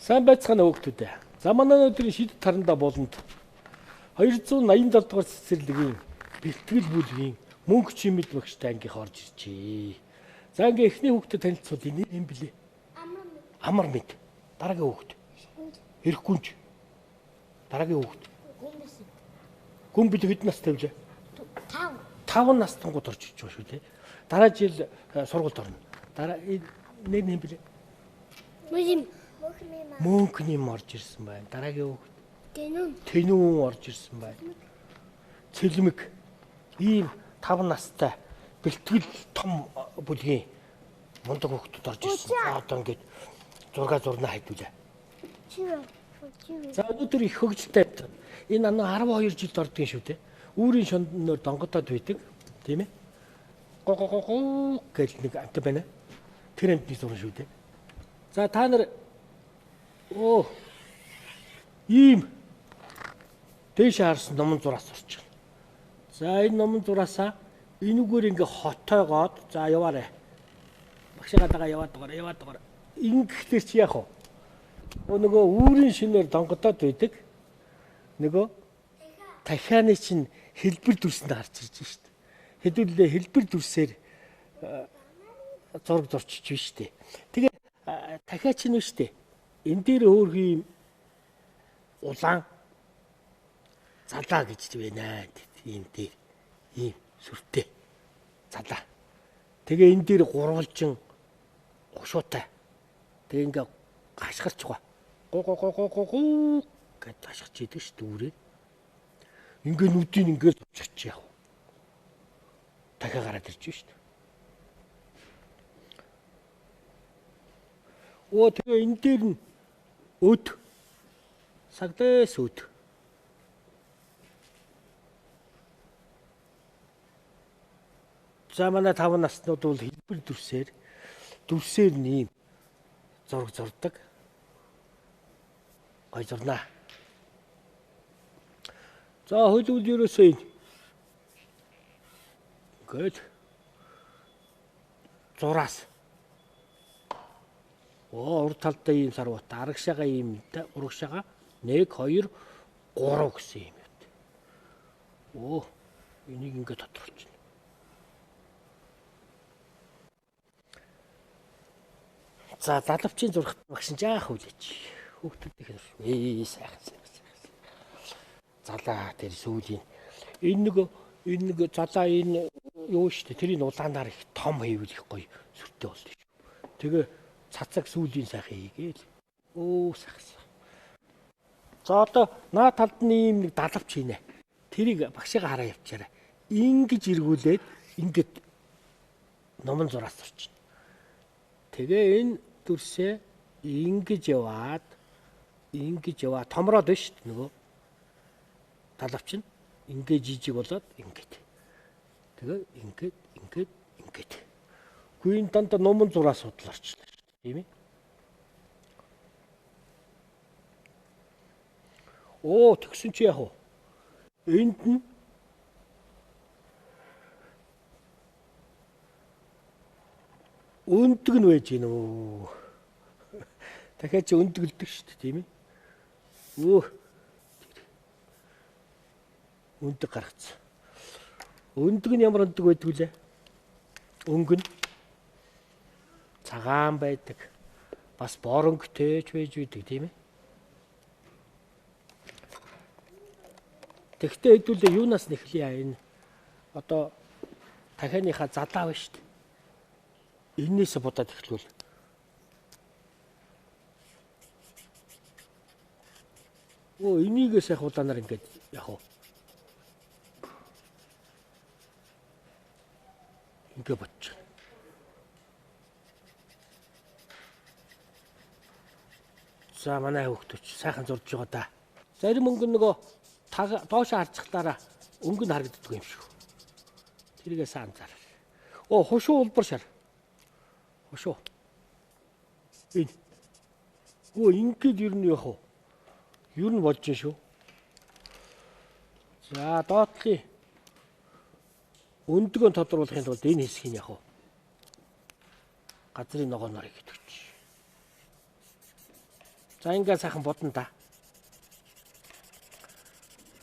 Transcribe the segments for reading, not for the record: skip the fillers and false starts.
Сайн байцгаана хүүхдүүд. За манай өнөөдрийн шийдвэр тарандаа болонд 287 дугаар цэцэрлэгийн бэлтгэл бүлгийн мөнгө чимэд багштай ангийнх орж иржээ. За ингээ эхний хүүхдэд танилцуулъя. Нэр юм блэ? Амар мэд. Дараагийн хүүхд. Эрхгүнж. Дараагийн хүүхд. Гүмбэл хэд настай вэ? 5 настангууд орж ирж байгаа шүү дээ. Дараа жил сургуульд орно. Дараа нэр нь юм блэ? Мөнхнийм орж ирсэн байна. Дараагийн хүүхд. Тэнүүн орж ирсэн байна. Цэлмэг. Ийм 5 настай бэлтгэл том бүлгийн мундаг хүүхдүүд орж ирсэн. За одоо ингээд зураг зурнаа хайдуулаа. За өнөөдөр их хөгжилтэй байна. Энэ анаа 12 жилд ордгийн шүү дээ. Үүрийн шондноор донгодод байдаг. Тийм ээ? Гоо гэж нэг амт байна. Тэр амтны зураг шүү дээ. За та нар ийм дээш харсан номон зураас сурч байна. За энэ номон зураасаа энүүгээр ингээ хотоогоод за яваарэ. Багшаа дагаа яваад байгаа. Ингэхлээр чи яах вэ? Нөгөө үүрийн шинээр донгодод байдаг. Нөгөө дахианы чинь хэлбэр дүрсэнд гарч ирж байна шүү дээ. Хэдүүлээ хэлбэр дүрсээр зураг зурчих биш шүү дээ. Тэгээ дахиа чинь нь шүү дээ. Энэ дээр өөрхөн юм улаан залаа гэж байна. Ийм дээр ийм сүртэй залаа. Тэгээ энэ дээр гурвалжин гушуутай. Тэгээ ингээ гашгирч байгаа. Гоо гэд гашгирч идэг шүү дээ үрээ. Ингээ нүдийг ингээ зовчих яах вэ? Дахиа гараад ирж шүү дээ. Тэгээ энэ дээр нь өд сагдэс өд. За манай 5 наснууд бол хэлбэр дүрсээр нь ийм зураг зурдаг. Гой зурнаа. За хөлөвл ерөөсөө ингээд зураас урд талдаа ийм сарват, арагшаага ийм урагшаага 1 2 3 гэсэн юм байна. Энийг ингээд тодорхойлчихно. За залавчийн зурагт багш жаах үлээч. Хүүхдүүдийнх нь сайхан. Залаа тэр сүүлийн энэ нэг залаа энэ юу штэ тэрийн улаанаар их том хийвэл их гоё сүртэй болно шүү. Тэгээ цацаг сүүлийн сайхан хийгээл. Сайхан. За одоо наа талд нь ийм нэг далавч хийнэ. Тэрийг багшигаа хараа явчаарай. Ингэж эргүүлээд ингээд номон зураас сурч. Тэгээ энэ дүрсээ ингэж яваад томроод биш нөгөө талавч нь ингээд жижиг болоод ингээд. Тэгээ ингээд. Гүйн дандаа номон зураас судлаарчлаа шүү дээ. Тийм ээ. Тэгсэн чи яах вэ? Энд нь өндөг нь байж гинэ үү? Дахиад чи өндөгөлдөг шүү дээ, тийм ээ? Өндөг гаргацсан. Өндөг нь ямар өндөг байдаг вүлээ? Өнгө нь цагаан байдаг. Бас боронгтэйч байж байдаг, тийм ээ? Тэгтээ хэдүүлээ юунаас нэхлэе энэ одоо дахианыхаа залаа байна шүү дээ. Энээс будаад эхлүүл. Энийгээс яг улаанаар ингээд яах вэ? Ингээ бодчих. За манай хүүхдүүч сайхан зурж байгаа да. Зарим өнгө нөгөө доош харцхтаараа өнгө нь харагддаг юм шүү. Тэрийгээ сайн анзаараа. Хушуу улбар шар. Хушуу. Энэ. Ингээд ер нь яах вэ? Ер нь болж шүү. За доотлын өндгөө тодруулахын тулд энэ хэсгийг яах вэ? Газрын ногооноор хийдэг. За ингээ сайхан бодно да.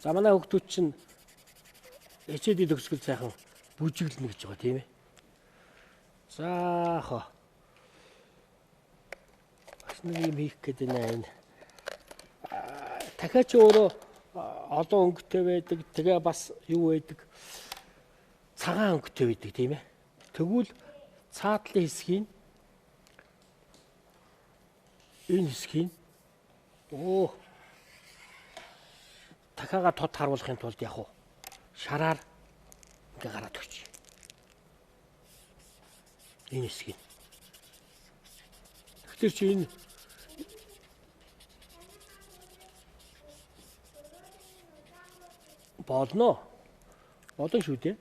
За манай хүүхдүүд чинь хичээлээ төгсгөл сайхан бүжиглэнэ гэж байгаа тийм ээ. За хоо. Бас нэг юм хийх гээд байна энэ. Дахиад ч өөрөө олон өнгөтэй байдаг. Тэгээ бас юу байдаг? Цагаан өнгөтэй байдаг тийм ээ. Тэгвэл цаатлын хэсгийг энэ хэсгийг дахиагаа тод харуулахын тулд яг уу шараар ингээ гараад өгч. Энэ хэсгийг. Тэгэхээр чи энэ болно. Бодон шүү дээ.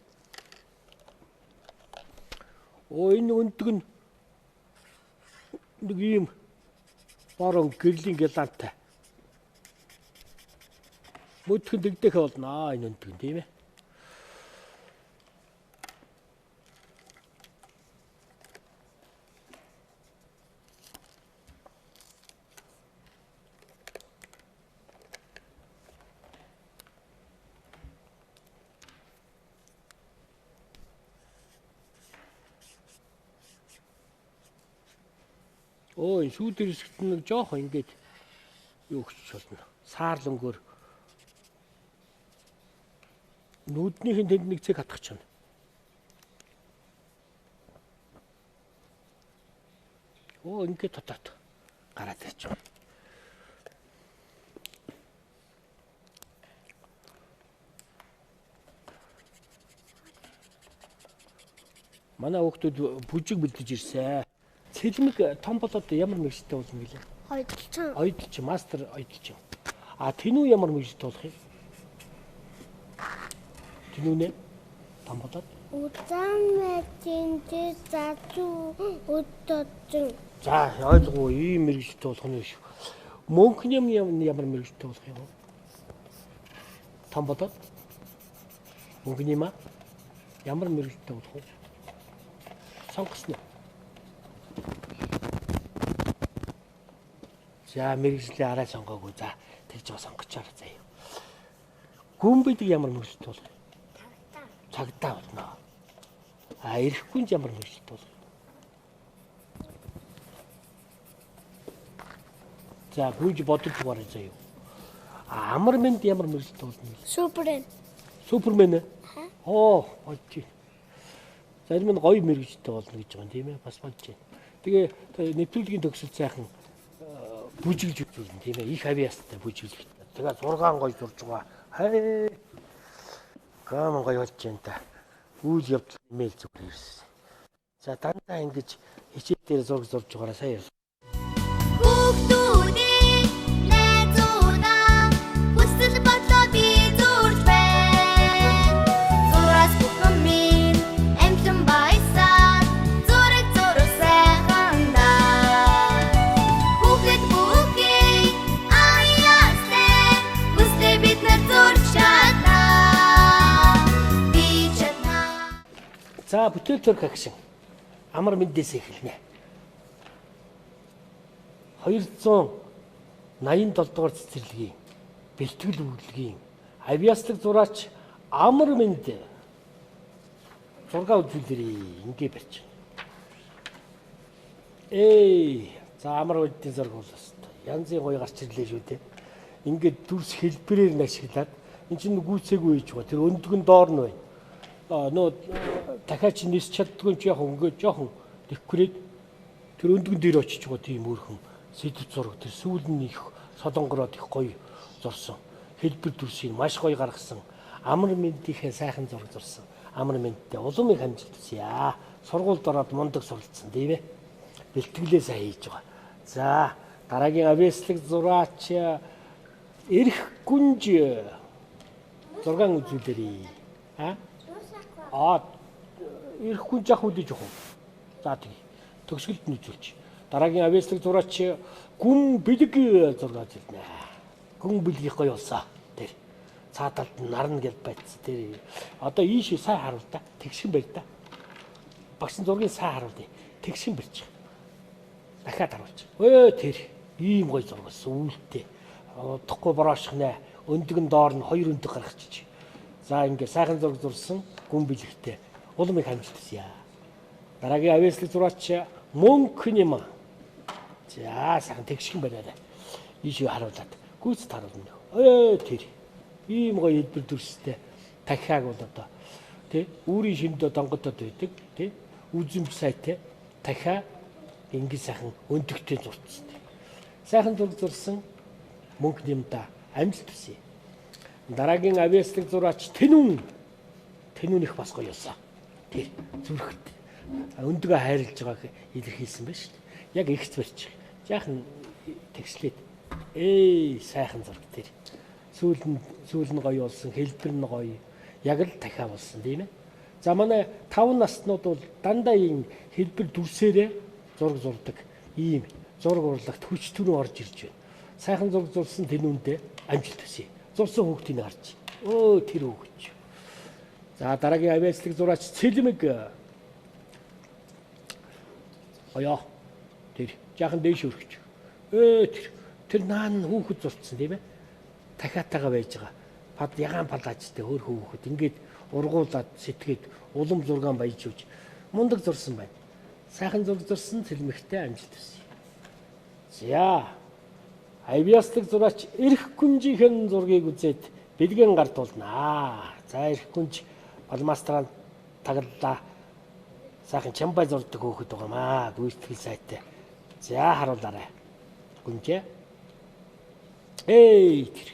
Энэ өндөг нь нэг юм борон гэрлийн гэлантай. Мөдгөн дэгдэх болно энэ өндөг нь тийм ээ. Энэ шүүдэр хэсэгт нэг жоох ингээд юу гэж болно. Саарлөнгөөр нүднийхэн тэнд нэг цэг хатгах чинь. Ингээд татаад гараад ирж байгаа. Манай хүүхдүүд бүжиг бэлдэж ирсэн. Цэлмэг том болоод ямар мэгжтэй болно гэлээ? Ойдолчин. Ойдолчин, мастер ойдолчин. Тэнүү ямар мэгжтэй болох юм? Тэнүүнээ том болоод? Удаан мэдээ зазуу өдөржин. За ойлгоо ийм мэрэгжтэй болох нь шүү. Мөнхөн юм ямар мэрэгжтэй болох юм? Том болоод? Мөнхөн юм ямар мэрэгжтэй болох вэ? Сонгосноо. За мэрэгжлээ арай сонгоогүй. За тэгж байгаа сонгочоор заяа. Гүн бидэг ямар мэрэгжтэй болох вэ? Цагдаа болно. Ирэхгүй нь ямар мэрэгжтэй болох вэ? За гүйж бодож байгаарай заяа. Амар мэнд ямар мэрэгжтэй болно вэ? Супермен. Супермен ээ? Бодчих. Зарим нь гоё мэрэгжтэй болно гэж байгаа юм тийм ээ. Бас бодож байна. Тэгээ нэвтрүүлгийн төгсөл сайхан бүжиглж үзүүлнэ тийм ээ. Их авиастай бүжиглэх. Тэгээ 6 гоё зурж байгаа. Хай. Гам гоё болж байна та. Үйл явдал имэйл зүгээр ирсэн. За дандаа ингэж хичээл дээр зураг зурж байгаараа сайн. За бүтээл зураг агшин амар мэндээс эхэлнэ. 287 дугаар цэцэрлэгийн бэлтгэл үйлгийн авиаслаг зураач амар мэнд зураг үзүүлэрээ ингээ барьж байна. За амар үдийн зураг болоос. Янзын гоё гарч ирлээ шүү дээ. Ингээд дүрс хэлбэрээр нь ашиглаад эн чинь гүйцээгүй хийж байгаа. Тэр өндгөн доор нь байна. Дахиад чи нис чаддгүй ч яг ингээд жоохон дэвхрээд тэр өндгөн дээр очиж байгаа тийм өөрхөн сэдв зураг тэр сүүл нь их солонгороод их гоё зурсан. Хэлбэр дүрсийг маш гоё гаргасан. Амар мэндийнхээ сайхан зураг зурсан. Амар мэндтэй уламыг хамжилт үзье. Сургуульд ороод мундаг суралцсан тийм ээ. Бэлтгэлээ сайн хийж байгаа. За дараагийн авиаслаг зураач эрх гүнж зургаан үзүүлээрээ. Ирэх хүн жах үлээж өгөх. За тийм. Төгсгөлд нь үзүүлж. Дараагийн авиаслаг зураач гүн бэлэг зураг үзүүлнэ. Гүн бэлгийг гоё болсон. Тэр цааталд нарна гэж байцсан. Тэр одоо ийш сайн харуул та. Тэгшин барь та. Багшин зургийг сайн харуул. Тэгшин барьж. Дахиад харуулж. Тэр Ийм гоё зургасан үүлтэй. Удахгүй бороошхнаа өндөг нь доор нь хоёр өндөг гаргачих. За ингээ сайхан зураг зурсан гүн бэлэгтэй улам их амжилтсан яа. Дараагийн авьяаслаг зураач мөнхөн юм. За сайхан тэгшгэн бариарай. Ийшээ харуулад гүйцэд харуулна. Тэр ийм гоё хэлбэр дүрстэй дахиаг бол одоо тий өөрийн шимдөө донгодод байдаг тий үзэмж сайтай дахиа ингээ сайхан өндөгтэй зурцсан. Сайхан зураг зурсан мөнхөн юмда амжилт хүсье. Дараагийн авьяаслаг зураач Тэнүүн их бас гоё юусан. Тэр зүрхт өндөгөө хайрлаж байгааг илэрхийлсэн байна шүү дээ. Яг ихц барьчих. Жаахан тэгслээд сайхан зураг тэр. Сүүл нь гоё болсон, хэлбэр нь гоё. Яг л дахиа болсон тийм ээ. За манай 5 наснууд бол дандаа ийм хэлбэр дүрсээрээ зураг зурдаг. Ийм зураг урлагт хүч төрөө орж ирж байна. Сайхан зураг зурсан Тэнүүндээ амжилт хүсье. Зурсан хүүхдийг харж. Тэр хүүхд. За дараагийн авьяаслаг зураач Цэлмэг. Оё. Тэр жаахан дээш өргөж. Тэр наан хүүхэд зурцсан тийм ээ. Дахиатайгаа байж байгаа. Пад ягаан палаачтай өөр хүүхэд ингээд ургуулад сэтгээд улам зургаан баяжууж мундаг зурсан байна. Сайхан зураг зурсан Цэлмэгтэй амжилт хүсье. За авьяаслаг зураач Эрх Күнжийнхэн зургийг үзээд бэлгэн гартуулнаа. За Эрх Күнж Балмастраа таглалаа. Сайхан чамбай зурдаг хөөхд байгаамаа. Гүйтгэл сайтай. За харуулаарай. Күнжээ. Тэр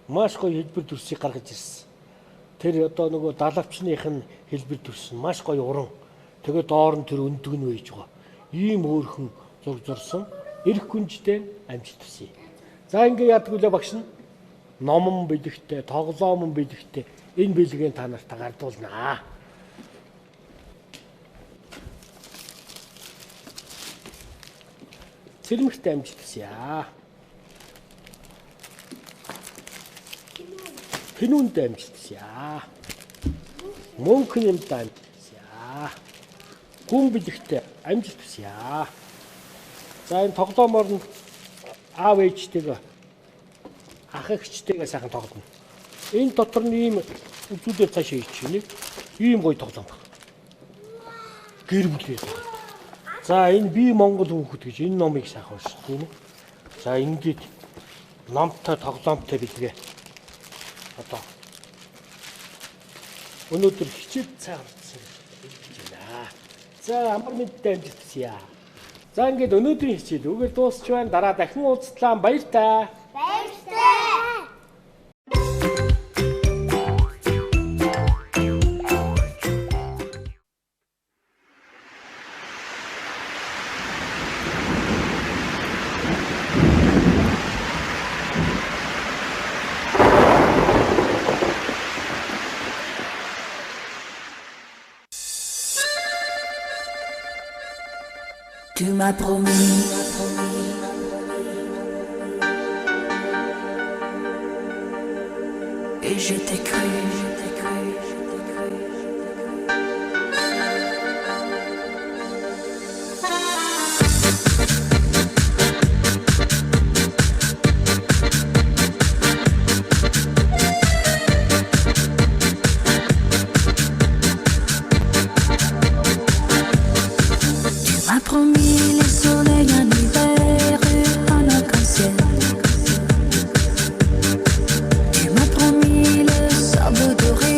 маш гоё хэлбэр дүрсийг гаргаж ирсэн. Тэр одоо нөгөө далавчных нь хэлбэр дүрс нь маш гоё уран. Тэгээд доор нь тэр өндөг нь байж байгаа. Ийм хөөрхөн зураг зурсан Эрх Күнжтэй амжилт хүсье. За ингээ яадаг үлээ багш нь номон бэлэгтэй, тоглоомон бэлэгтэй энэ бэлгийн та нарт гардуулнаа. Цэлмэгтэй амжилт хүсье. Тэнүүнтэй амжилт хүсье. Мөнхөн юмтай амжилт хүсье. Гүн бэлэгтэй амжилт хүсье. За энэ тоглоомоор нь аав ээжтэйгээ ах эгчтэйгээ сайхан тоглоно. Энэ дотор нь ийм үзүүлэлт цаашаа хийчихнэ. Ийм гоё тоглоом баг. Гэр бүлээ. За энэ би Монгол хүүхэд гэж энэ номыг сайхан уншиж тийм үү. За ингээд номтой тоглоомтой билгээ. Одоо өнөөдөр хичээл цаагаар хийж байна. За амар мэдтэй амжилт хүсье. За ингээд өнөөдрийн хичээл үгээр дуусч байна. Дараа дахин уулзтлаа. Баяртай. Баяртай. Tu m'as promis et je t'ai cru. Promis les soleils en hiver en arc-en-ciel. Tu m'as promis le sable doré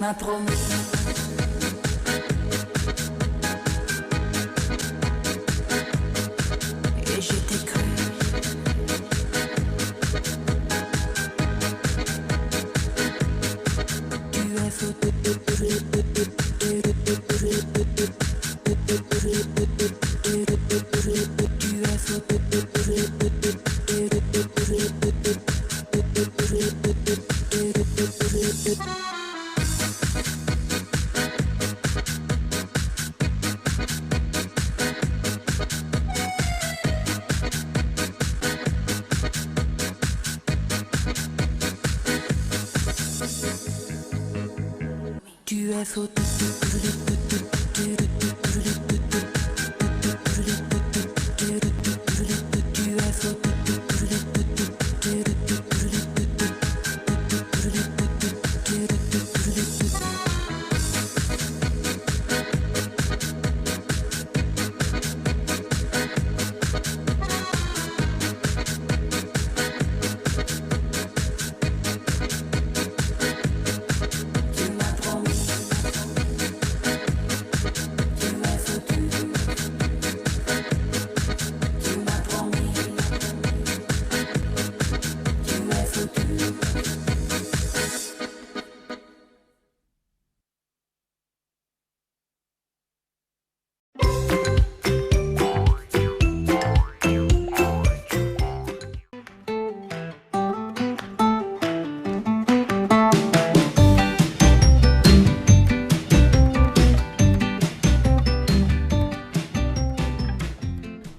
m'as promis. Et je t'ai cru. Tu es fou. Tu es fou.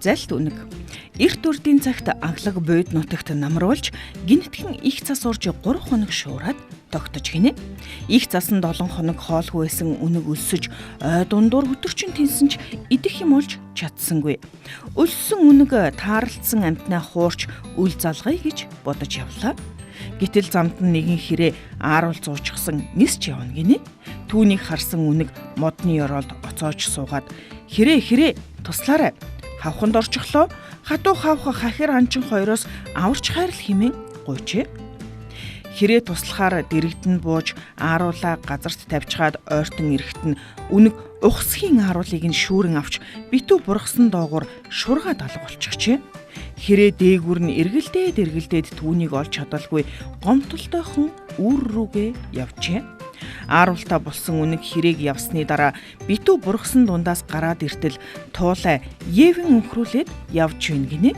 Залт үнэг. Эрт үрдийн цагт аглаг бууд нутагт намруулж гинтгэн их цас урж 3 хоног шуураад тогтож гинэ. Их цасан 7 хоног хоолгүй байсан үнэг өлсөж ой дундуур хөтөрчин тэнсэн ч идэх юм олж чадсангүй. Өлссөн үнэг таарлцсан амтнаа хуурч үл залгая гэж бодож явлаа. Гэтэл замд нэгэн хэрэг ааруул зуучсан нисч явна гинэ. Түүнийг харсан үнэг модны ёроолд оцоож суугаад хэрэг туслаарай. Хавханд орчихлоо. Хатуу хавх хахир анчин хоёроос аварч хайрл химэн гуйчээ. Хэрэг туслахаар дэрэгдэн бууж ааруулаа газарт тавьчихад ойртон эрэхтэн үнэг ухсхийн ааруулыг нь шүүрэн авч битүү бургасан доогуур шургаад алга болчихжээ. Хэрэг дээгүр нь эргэлдээд түүнийг олж чадалгүй гомтолтойхон үр рүүгээ явжээ. Ааруултаа болсон үнэг хэрэг явсны дараа битүү бургасан дундаас гараад иртэл туулай Евэн өнхрүүлээд явж байна гинэ.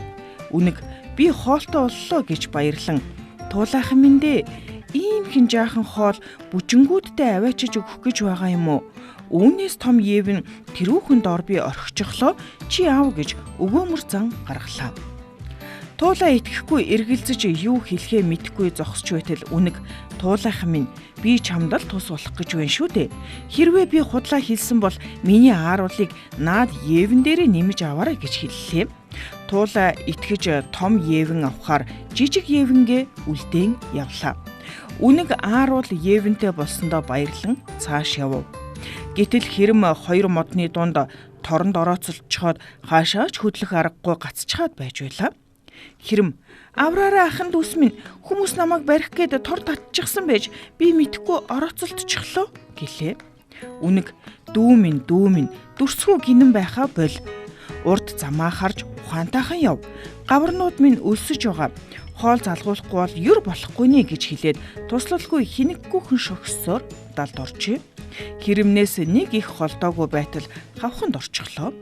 Үнэг би хоолтой боллоо гэж баярлан туулайхан минь дээ. Ийм хин жаахан хоол бүжингүүдтэй аваачиж өгөх гэж байгаа юм уу? Үүнээс том Евэн тэрүүхэн дор би орхичихлоо. Чи аав гэж өгөөмөр зан гаргалаа. Туулай итгэхгүй эргэлзэж юу хэлэхээ мэдэхгүй зогсч байтал үнэг туулайхан минь би чамд л тус болох гэж байна шүү дээ. Хэрвээ би худлаа хэлсэн бол миний ааруулыг наад Евэн дээрээ нэмж аваарай гэж хэллээ. Туулай итгэж том Евэн авахаар жижиг Евэнгээ үлдээн явлаа. Үнэг ааруул Евэнтэй болсондоо баярлан цааш явв. Гэтэл хэрэм 2 модны дунд торонд орооцолчхоод хаашаач хөдлөх аргагүй гацчихад байж байлаа. Хэрэм авраараа ахын дүүс минь хүмүүс намайг барих гээд тор татчихсан байж би мэдхгүй орооцолтчихлоо гэлээ. Үнэг дүү минь дүрсгүй гинэн байхаа бол. Урд замаа харж ухаантайхан яв. Гаварнууд минь өлсөж байгаа. Хоол залгуулахгүй бол юр болохгүй нэ гэж хэлээд туслалгүй хинэггүйхэн шогссоор далд орчээ. Хэрэмнээс нэг их холдоогүй байтал хавханд орчихлоо.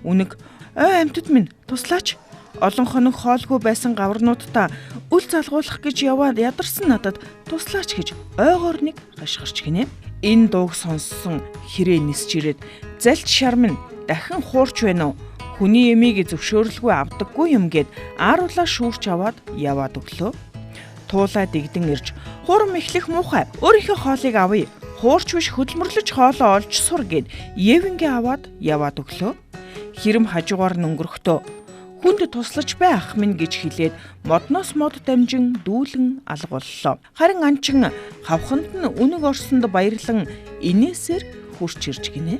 Үнэг ой амьтад минь туслаач. Олон хоног хоолгүй байсан гаварнуудаа үл залгуулах гэж яваад ядарсан надад туслаач гэж ойгоор нэг хашгирч гинэ. Энэ дууг сонссон хэрэг нисж ирээд залт шар минь дахин хуурч байна уу? Хүний эмийг зөвшөөрлгүй авдаггүй юм гээд ааруулаа шүүрч аваад яваад өглөө. Туулай дэгдэн ирж хурам эхлэх муухай өөрийнхөө хоолыг авъя. Хуурч биш хөдөлмөрлөж хоолоо олж сур гээд Евэнгээ аваад яваад өглөө. Хэрэм хажуугаар нь өнгөрөхдөө хүнд туслаж бай ах минь гэж хэлээд модноос мод дамжин дүүлэн алга боллоо. Харин анчин хавханд нь үнэг орсонд баярлан инээсээр хурч ирж гинэ.